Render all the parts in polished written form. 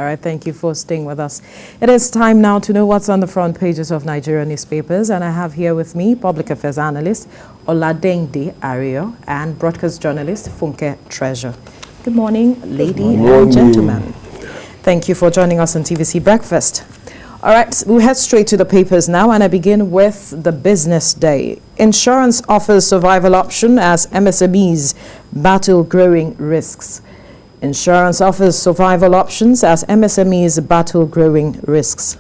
All right, thank you for staying with us. It is time now to know what's on the front pages of Nigerian newspapers, and I have here with me Public Affairs Analyst Oladeinde Ariyo and broadcast journalist Funke Treasure. Good morning, ladies and gentlemen. Thank you for joining us on TVC Breakfast. All right, we'll head straight to the papers now, and I begin with the business day. Insurance offers survival option as MSMEs battle growing risks. Insurance offers survival options as MSMEs battle growing risks.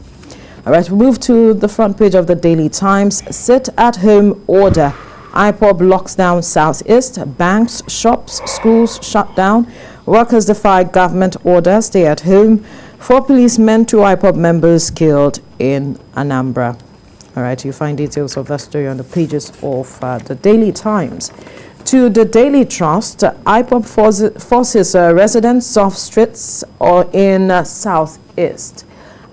All right, we move to the front page of the Daily Times. Sit-at-home order. IPOB locks down Southeast. Banks, shops, schools shut down. Workers defy government order. Stay at home. 4 policemen, 2 IPOB members killed in Anambra. All right, you find details of that story on the pages of the Daily Times. To the Daily Trust, IPOB forces residents off streets or in Southeast.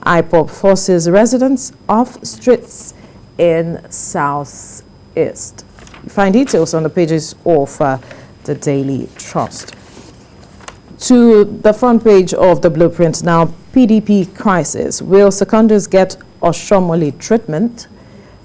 IPOB forces residents off streets in Southeast. You find details on the pages of the Daily Trust. To the front page of the Blueprint now, PDP crisis. Will seconders get Oshomole treatment?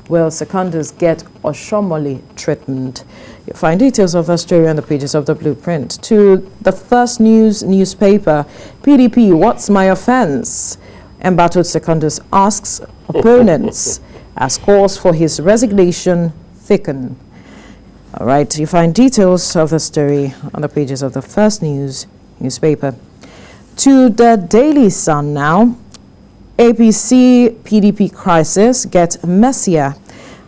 Will seconders get Oshomole treatment? You'll find details of the story on the pages of the Blueprint. To the First News newspaper, PDP, what's my offense? Embattled seconders asks opponents as calls for his resignation thicken. All right, you find details of the story on the pages of the First News newspaper. To the Daily Sun now, APC PDP crisis gets messier.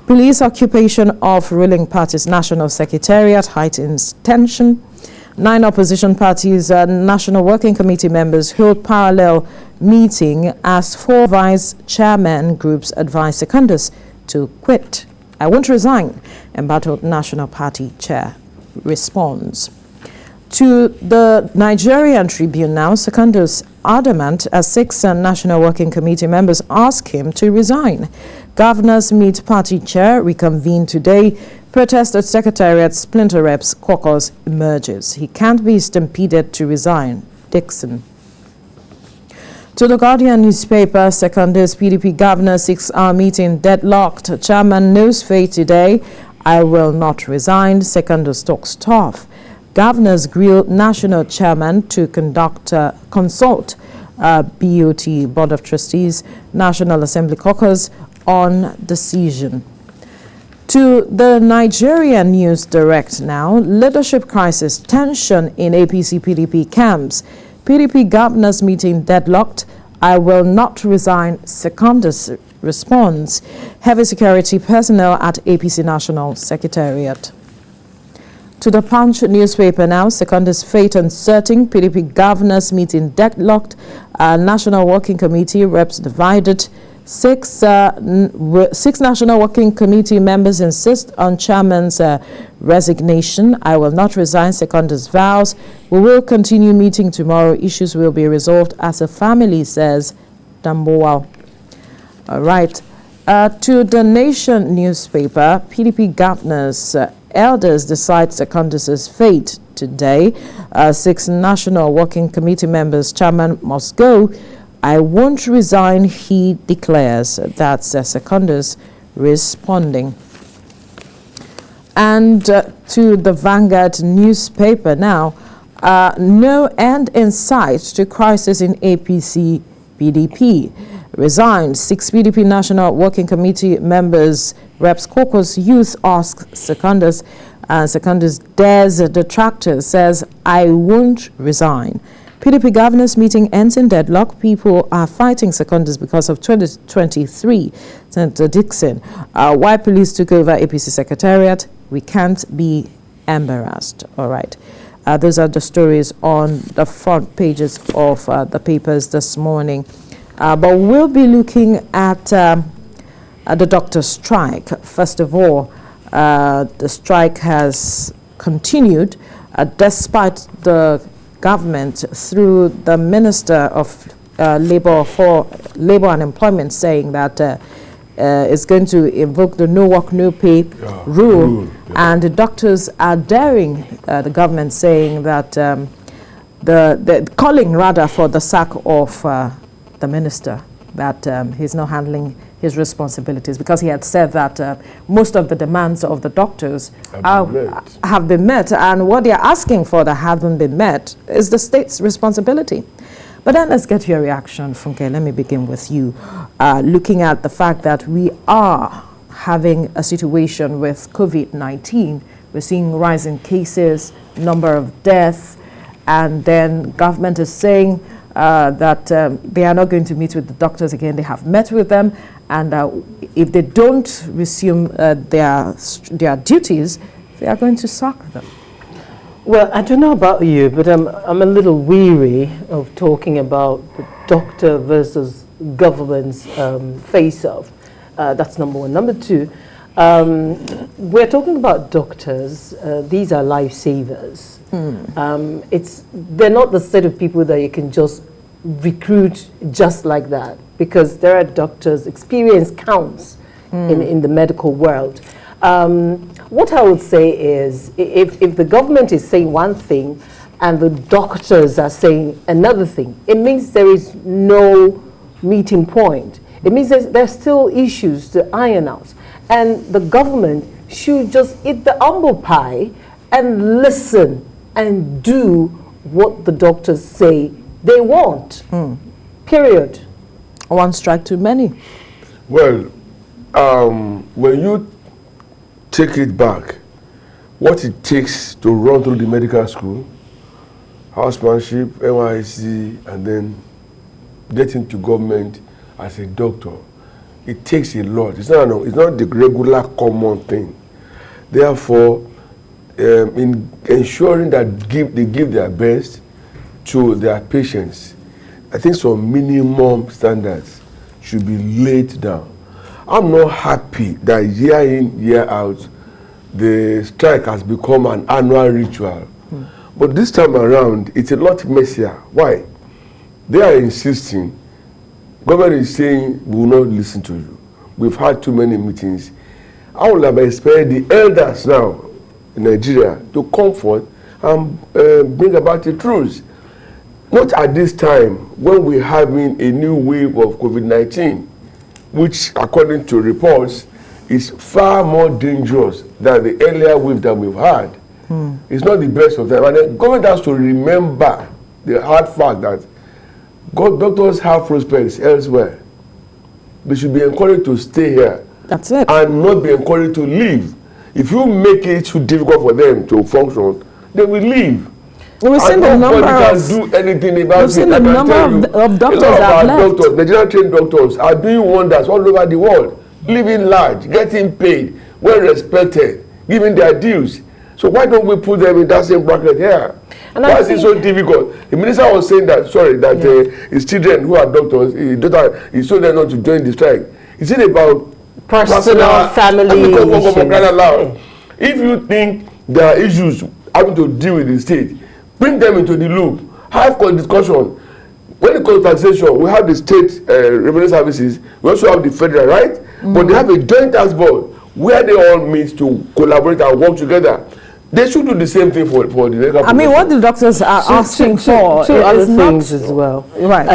Police occupation of ruling party's national secretariat heightens tension. 9 opposition parties' National Working Committee members hold parallel meeting as 4 vice chairman groups advise seconders to quit. I won't resign, embattled National Party chair responds. To the Nigerian Tribune now, seconders adamant as 6 National Working Committee members ask him to resign. Governors meet party chair reconvene today. Protest at Secretariat Splinter Reps caucus emerges. He can't be stampeded to resign. Dixon. To the Guardian newspaper, seconders PDP governor 6-hour meeting deadlocked. Chairman knows fate today. I will not resign. Seconders talks tough. Governors grill national chairman to consult BOT Board of Trustees National Assembly caucus on decision. To the Nigerian News Direct now, leadership crisis, tension in APC PDP camps. PDP governors meeting deadlocked. I will not resign. Seconders response. Heavy security personnel at APC National Secretariat. To the Punch newspaper now, seconders fate uncertain. PDP governors meeting deadlocked. National Working Committee reps divided. 6 National Working Committee members insist on chairman's resignation. I will not resign. Seconders vows. We will continue meeting tomorrow. Issues will be resolved as a family, says Damboa. All right. To the Nation newspaper, PDP governors elders decide seconders' fate today. 6 National Working Committee members, chairman must go. I won't resign, he declares. That's seconders responding. And to the Vanguard newspaper now, no end in sight to crisis in APC PDP. Resigned. 6 PDP National Working Committee members, Reps Caucus Youth ask seconders. Seconders dares detractors, says, I won't resign. PDP governors meeting ends in deadlock. People are fighting seconders because of 2023. Senator Dixon. Why police took over APC Secretariat? We can't be embarrassed. All right. Those are the stories on the front pages of the papers this morning. But we'll be looking at the doctor's strike. First of all, the strike has continued despite the government through the Minister of Labor and Employment saying that it's going to invoke the no work, no pay rule. And the doctors are daring the government, saying that the calling rather for the sack of the minister, that he's not handling his responsibilities, because he had said that most of the demands of the doctors have been met, and what they're asking for that haven't been met is the state's responsibility. But then let's get your reaction, Funke. Let me begin with you. Looking at the fact that we are having a situation with COVID-19, we're seeing rising cases, number of deaths, and then government is saying that they are not going to meet with the doctors again. They have met with them, and if they don't resume their duties, they are going to sack them. Well, I don't know about you, but I'm a little weary of talking about the doctor versus government's face-off. That's number one. Number two, we're talking about doctors. These are lifesavers. They're not the set of people that you can just recruit just like that, because there are doctors. Experience counts in the medical world. What I would say is, if the government is saying one thing and the doctors are saying another thing, it means there is no meeting point. It means there's still issues to iron out. And the government should just eat the humble pie and listen and do what the doctors say they want. Period. One strike too many. Well, when you take it back, what it takes to run through the medical school, housemanship, NYC, and then get into government as a doctor, it takes a lot. It's not the regular common thing. Therefore, in ensuring that they give their best to their patients, I think some minimum standards should be laid down. I'm not happy that year in, year out, the strike has become an annual ritual. But this time around, it's a lot messier. Why? They are insisting. Government is saying, we will not listen to you. We've had too many meetings. I would have expected the elders now in Nigeria to comfort and bring about the truth. Not at this time when we're having a new wave of COVID-19, which, according to reports, is far more dangerous than the earlier wave that we've had. It's not the best of them. And the government has to remember the hard fact that doctors have prospects elsewhere. They should be encouraged to stay here. That's it. And not be encouraged to leave. If you make it too difficult for them to function, they will leave. We've seen the number do anything about we've seen the number of doctors that left. Nigerian trained doctors are doing wonders all over the world, living large, getting paid, well respected, giving their dues. So why don't we put them in that same bracket here? And why is it so difficult? The minister was saying that, his children who are doctors, he told them not to join the strike. Is it about personal family issues? If you think there are issues having to deal with the state, bring them into the loop. Have a discussion. When it comes to taxation, we have the state revenue services. We also have the federal, right? But they have a joint tax board where they all meet to collaborate and work together. They should do the same thing for the legal. I mean, what the doctors are asking for two other things as well. Right.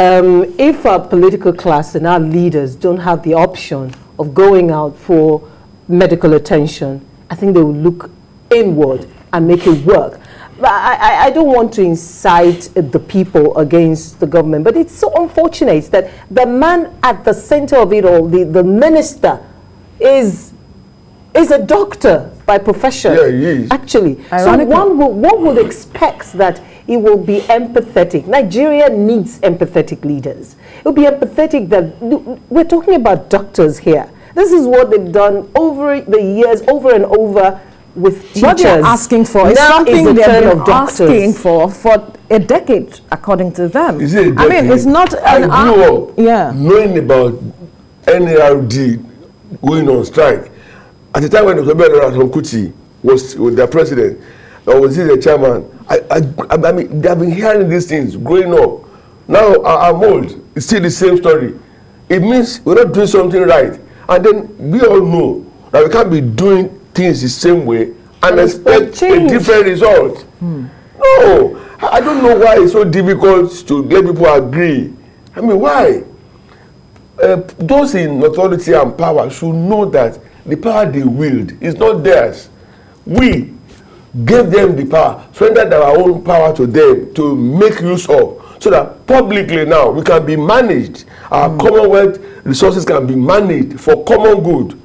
If our political class and our leaders don't have the option of going out for medical attention, I think they will look inward and make it work. I don't want to incite the people against the government, but it's so unfortunate that the man at the center of it all, the minister, is a doctor by profession. Yeah, he is. Actually. So one would expect that he will be empathetic. Nigeria needs empathetic leaders. It will be empathetic that we're talking about doctors here. This is what they've done over the years, over and over, with teachers. What they're asking for is something they've been asking for a decade, according to them. Is it a decade? I mean, it's not an knowing about NARD going on strike. At the time when Oladeinde Kuti was their president, or was he the chairman, I mean, they have been hearing these things growing up. Now I'm old. It's still the same story. It means we're not doing something right. And then we all know that we can't be doing things the same way and expect a different result. No, I don't know why it's so difficult to let people agree. I mean, why? Those in authority and power should know that the power they wield is not theirs. We gave them the power, surrendered our own power to them to make use of, so that publicly now we can be managed. Our Commonwealth resources can be managed for common good.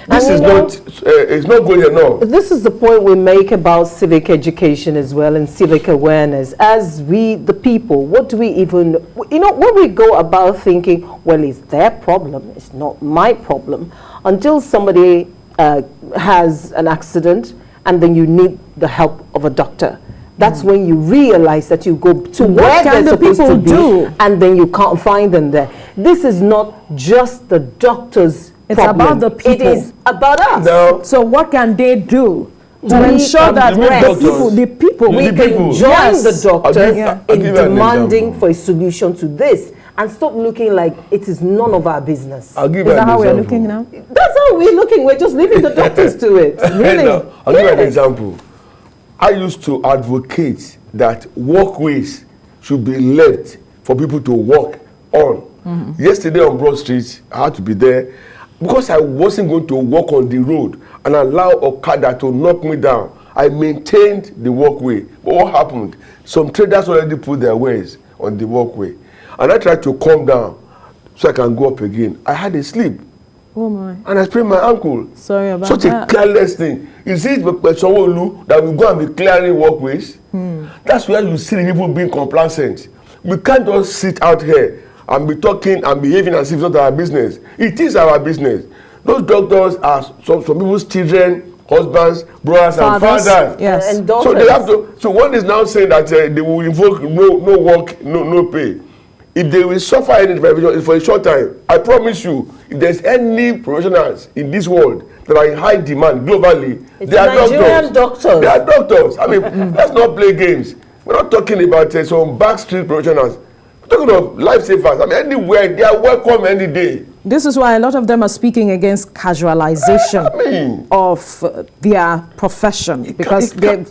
This is not, it's not good enough. This is the point we make about civic education as well and civic awareness. As we, the people, what do we even, when we go about thinking, well, it's their problem, it's not my problem, until somebody has an accident and then you need the help of a doctor. That's when you realize that you go to where they're supposed to be, and then you can't find them there. This is not just the doctor's problem. About the people. It is about us. No. So what can they do to ensure that the people we can join the doctors in demanding for a solution to this, and stop looking like it is none of our business. I'll give Is you that an how we're example. looking now? That's how we're looking. We're just leaving the doctors to it. Really? No, I'll give you an example. I used to advocate that walkways should be left for people to walk on. Yesterday on Broad Street, I had to be there because I wasn't going to walk on the road and allow Okada to knock me down. I maintained the walkway. But what happened? Some traders already put their wares on the walkway. And I tried to calm down so I can go up again. I had a slip. Oh my. And I sprained my ankle. Sorry about Such that. a careless thing. Is it Sanwo-Olu that will go and be clearing walkways? That's where you see the people being complacent. We can't just sit out here and be talking and behaving as if it's not our business. It is our business. Those doctors are some people's children, husbands, brothers, and fathers. Yes. And daughters. So they have to. So one is now saying that they will invoke no work, no pay. If they will suffer any deprivation for a short time, I promise you, if there's any professionals in this world that are in high demand globally, they are Nigerian doctors. They are doctors. I mean, let's not play games. We're not talking about some backstreet professionals. We're talking of lifesavers. I mean, anywhere, they are welcome any day. This is why a lot of them are speaking against casualization of their profession, because they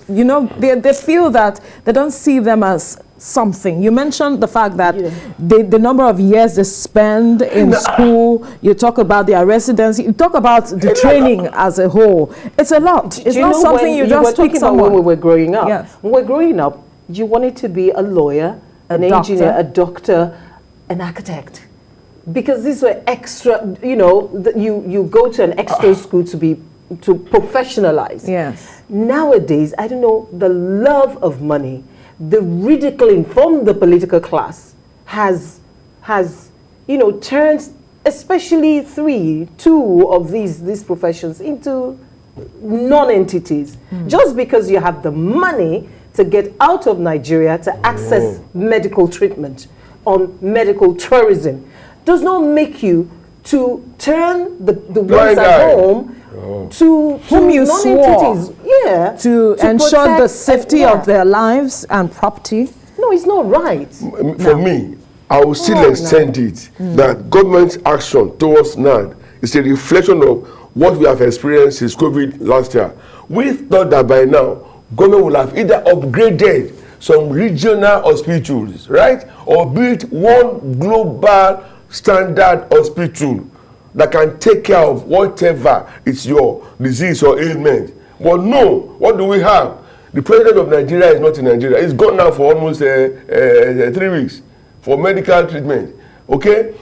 feel that they don't see them as something. You mentioned the fact that the number of years they spend in school, you talk about their residency, you talk about the training as a whole. It's a lot. It's not something you just pick someone. When we were growing up. Yes. When we were growing up, you wanted to be a lawyer, an engineer, a doctor, an architect. Because these were extra, you go to an extra school to professionalize. Yes. Nowadays, I don't know, the love of money, the ridiculing from the political class has turned especially two of these professions into non-entities. Just because you have the money to get out of Nigeria to access medical treatment on medical tourism does not make you to turn the ones at home to whom you swore to ensure the safety of their lives and property. No, it's not right. For me, I will still extend it that government's action towards NAD is a reflection of what we have experienced since COVID last year. We thought that by now, government will have either upgraded some regional hospitals, right? Or built one global standard hospital that can take care of whatever is your disease or ailment. But no, what do we have? The president of Nigeria is not in Nigeria. He's gone now for almost 3 weeks for medical treatment. Okay?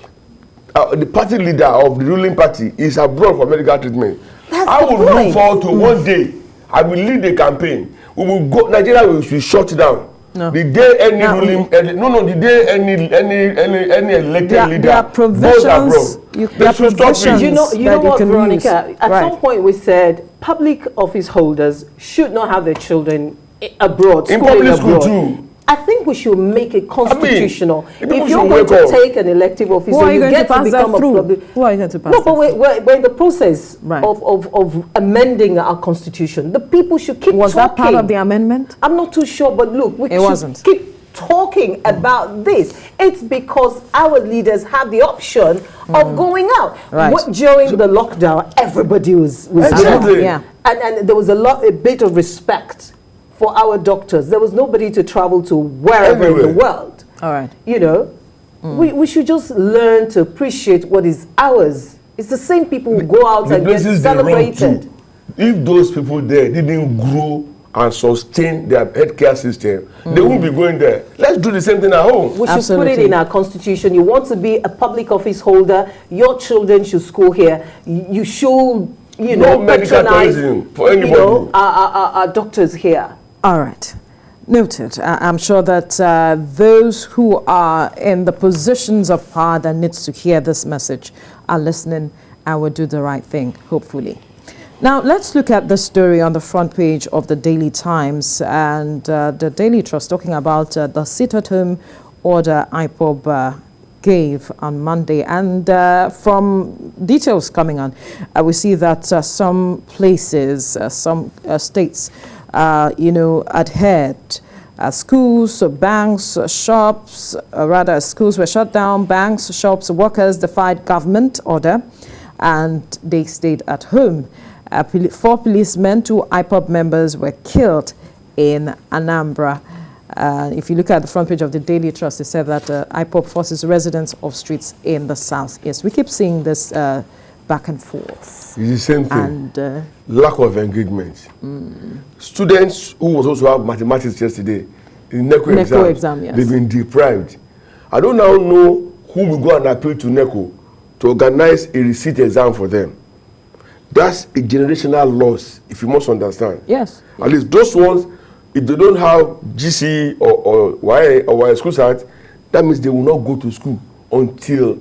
The party leader of the ruling party is abroad for medical treatment. I will look forward to one day. I will lead the campaign. We will go. Nigeria will be shut down. No. The day any ruling, the day any elected leader goes abroad, they should stop it. You know what, Veronica? At some point we said public office holders should not have their children abroad, in public school too. I think we should make it constitutional. If you're going to take an elective office, you get to become a public. Who are you going to pass? No, but we're in the process of amending our constitution. The people should keep talking. Was that part of the amendment? I'm not too sure, but look, we should keep talking about this. It's because our leaders have the option of going out. During the lockdown, everybody was exactly. and there was a bit of respect for our doctors. There was nobody to travel to wherever in the world. All right. You know, we should just learn to appreciate what is ours. It's the same people who go out and get celebrated. If those people there didn't grow and sustain their healthcare system, they won't be going there. Let's do the same thing at home. We should put it in our constitution. You want to be a public office holder, your children should school here. You should, you know, patronize for anybody. You know, our doctors here. All right. Noted. I'm sure that those who are in the positions of power that needs to hear this message are listening and will do the right thing, hopefully. Now, let's look at the story on the front page of the Daily Times and the Daily Trust, talking about the sit-at-home order IPOB gave on Monday. And from details coming on, we see that some places, some states, you know, adhered. Schools, banks, shops, rather schools were shut down, banks, shops, workers defied government order, and they stayed at home. 4 policemen, 2 IPOB members were killed in Anambra. If you look at the front page of the Daily Trust, it said that IPOB forces residents of streets in the southeast. We keep seeing this back and forth. It's the same thing. And lack of engagement. Students who was also have mathematics yesterday, in NECO exam, yes. They've been deprived. I don't now know who will go and appeal to NECO to organize a receipt exam for them. That's a generational loss, if you must understand. Yes. At least those ones, if they don't have GC or YA school start, that means they will not go to school until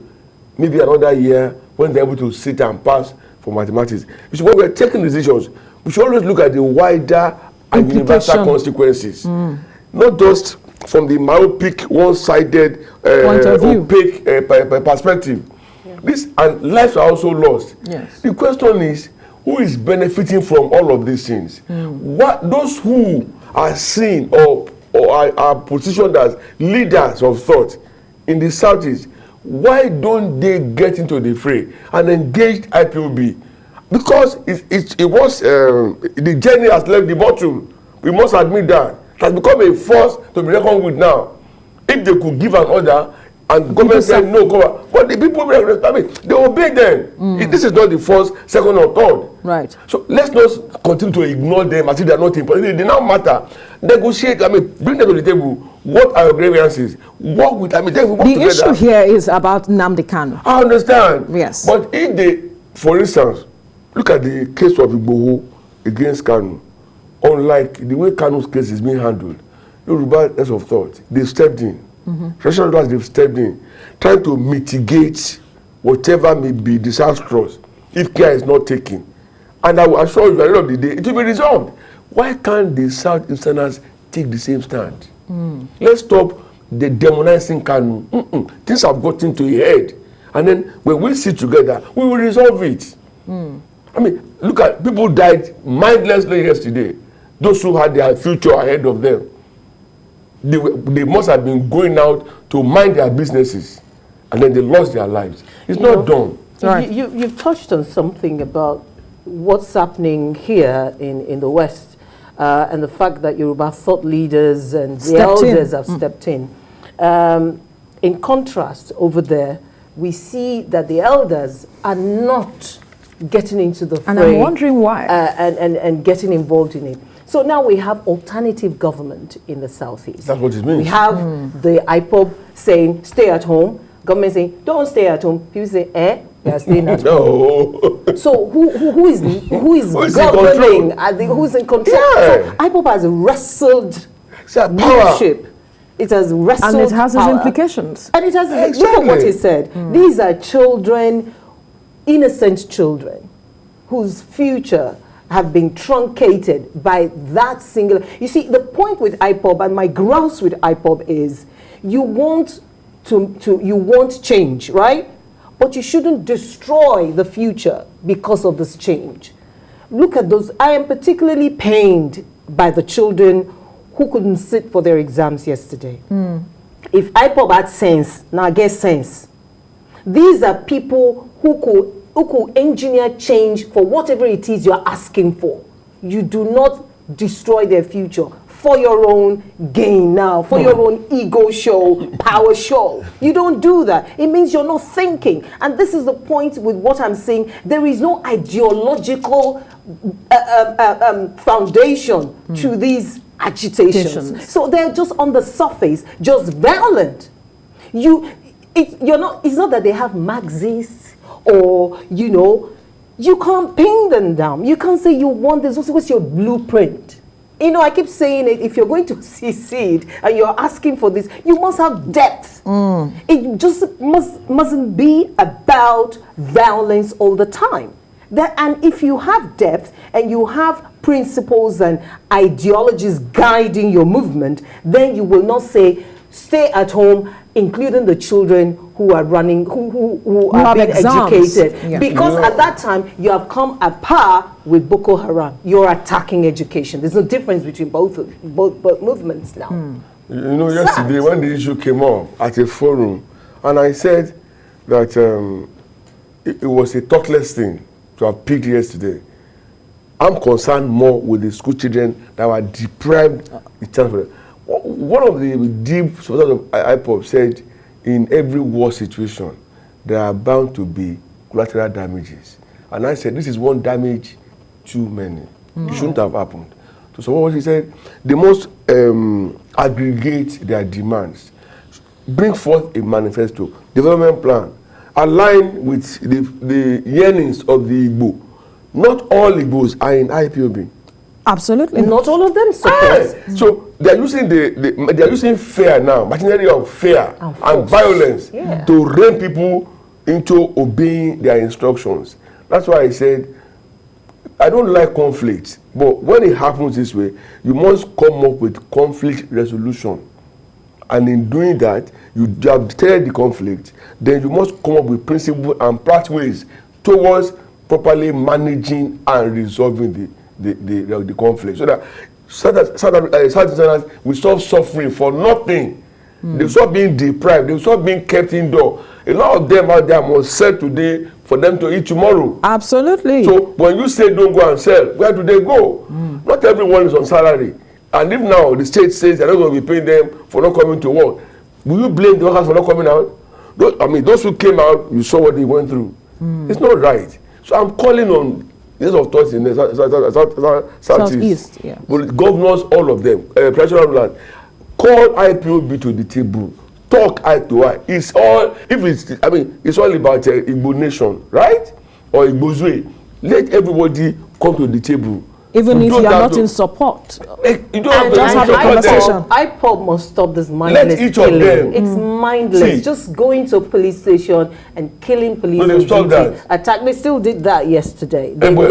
maybe another year when they're able to sit and pass for mathematics. Which is when we're taking decisions, we should always look at the wider and universal consequences. Not just from the myopic, one-sided, opaque perspective. This and lives are also lost. Yes. The question is, who is benefiting from all of these things? What those who are seen or are positioned as leaders of thought in the Southeast, why don't they get into the fray and engage IPOB? Because it was the journey has left the bottom. We must admit that. It has become a force to be reckoned with now. If they could give an order, and government said no, go. But the people, I mean, they obey them. This is not the first, second, or third. Right. So let's not continue to ignore them as if they are not important. They now matter. Negotiate. I mean, bring them to the table. What are your grievances? Work with. I mean, then we work together. The issue here is about Nnamdi Kanu. I understand. Yes. But if they, for instance, look at the case of Igboho against Kanu. Unlike the way Kanu's case is being handled, Yoruba heads of thought, they stepped in. Traditional rulers, they've stepped in, trying to mitigate whatever may be disastrous if care is not taken. And I will assure you, at the end of the day, it will be resolved. Why can't the Southeasterners take the same stand? Let's stop the demonizing Kanu. Things have gotten to a head. And then when we sit together, we will resolve it. I mean, look at people died mindlessly yesterday. Those who had their future ahead of them. They must have been going out to mind their businesses, and then they lost their lives. It's not done. Right. You've touched on something about what's happening here in the West, and the fact that Yoruba thought leaders and the elders have stepped in. In contrast, over there, we see that the elders are not getting into the fray. And I'm wondering why. And getting involved in it. So now we have alternative government in the Southeast. That's what it means. We have the IPOB saying, stay at home. Government saying, don't stay at home. People say, we are staying at home. So who is governing? Who's in control? Yeah. So IPOB has wrestled leadership. It has wrestled and it has power. its implications. And it has, look at what he said. These are children, innocent children, whose future have been truncated by that single. You see, the point with IPOB and my grouse with IPOB is you want change, right? But you shouldn't destroy the future because of this change. Look at those. I am particularly pained by the children who couldn't sit for their exams yesterday. If IPOB had sense, now get sense. These are people who could engineer change for whatever it is you're asking for. You do not destroy their future. for your own gain now, for your own ego show, power show. You don't do that. It means you're not thinking. And this is the point with what I'm saying. There is no ideological foundation to these agitations. So they're just on the surface, just violent. It's not that they have Marxists or, you know, you can't pin them down. You can't say you want this. What's your blueprint? You know, I keep saying it, if you're going to secede and you're asking for this, you must have depth. It just mustn't be about violence all the time. And if you have depth and you have principles and ideologies guiding your movement, then you will not say, stay at home, including the children who are running, who are being educated. Yeah. Because at that time, you have come at par with Boko Haram. You're attacking education. There's no difference between both movements now. You know, yesterday when the issue came up at a forum, and I said that it was a thoughtless thing to have picked yesterday. I'm concerned more with the school children that were deprived the chance for them. One of the deep supporters of IPOB said, in every war situation, there are bound to be collateral damages. And I said, this is one damage too many. It shouldn't have happened. So what he said, they must aggregate their demands, bring forth a manifesto, development plan, align with the yearnings of the Igbo. Not all Igbos are in IPOB. Absolutely. Not all of them support. So they are using they are using fear now, machinery of fear and violence to rein people into obeying their instructions. That's why I said I don't like conflict, but when it happens this way, you must come up with conflict resolution. And in doing that, you have deterred the conflict, then you must come up with principles and pathways towards properly managing and resolving the conflict, so that Southerners will stop suffering for nothing. They will stop being deprived. They will stop being kept indoors. A lot of them out there must sell today for them to eat tomorrow. Absolutely. So when you say don't go and sell, where do they go? Not everyone is on salary. And if now the state says they're not going to be paying them for not coming to work, will you blame the workers for not coming out? Those who came out, you saw what they went through. It's not right. So I'm calling on these of thoughts in the Southeast. But governors, all of them, presidential rulers, call IPOB to the table, talk eye to eye. It's all, it's all about Igbo nation, right? Or Igbo's way. Let everybody come to the table. Even if you are not in support. You don't have to just have a conversation. IPOB must stop this mindless killing. It's mindless. Just going to a police station and killing police. No, they stopped that. Attack. They still did that yesterday. That one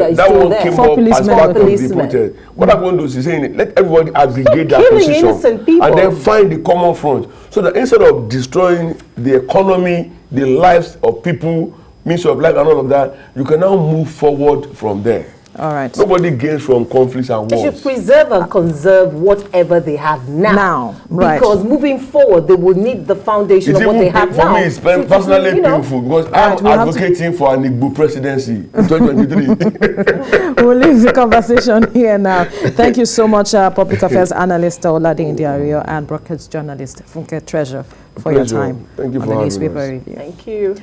came up as part of the protest. What I'm going to do is saying, let everybody aggregate their position and then find the common front. So that instead of destroying the economy, the lives of people, means of life and all of that, you can now move forward from there. All right. Nobody gains from conflicts and wars. They should preserve and conserve whatever they have now. Right. Because moving forward, they will need the foundation of what they have now. For me, it's personally painful because I'm advocating for an Igbo presidency in 2023. We'll leave the conversation here now. Thank you so much, Public Affairs Analyst Oladeinde Ariyo and broadcast journalist Funke Treasure for your time. Thank you for on the having newspaper us. review. Thank you.